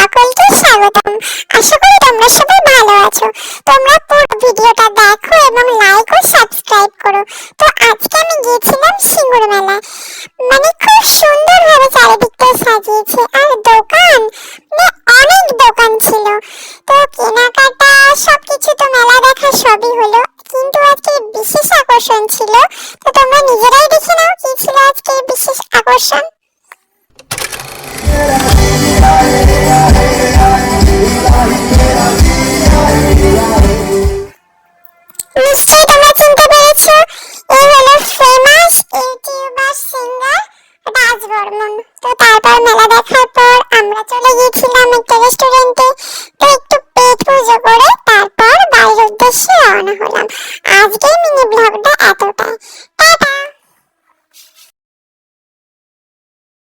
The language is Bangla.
সকলকে স্বাগতম। আশা করি তোমরা সবাই ভালো আছো। তোমরা পুরো ভিডিওটা দেখো এবং লাইক ও সাবস্ক্রাইব করো। তো আজকে আমি গিয়েছিলাম সিঙ্গুর মেলায়। মানে খুব সুন্দরভাবে চারিদিকটা সাজিয়েছে, আর দোকান মানে অনেক দোকান ছিল। তো কেনাকাটা সবকিছু তো মেলা দেখা সবই হলো, কিন্তু আজকে বিশেষ আকর্ষণ ছিল। তো তোমরা নিজেরাই দেখে নাও কি ছিল আজকের বিশেষ আকর্ষণ। নিশ্চয়ই তোমরা চিনতে পেরেছো, এই হলো ফেমাস ইউটিউবার সিঙ্গার রাজ বর্মন। তো তারপর মেলা দেখার পর আমরা চলে গিয়েছিলাম একটা রেস্টুরেন্টে। তো একটু পেট পুজো করে তারপর বাড়ির উদ্দেশ্যে রওনা হলাম। আজকের মিনি ব্লগটা এতটাই।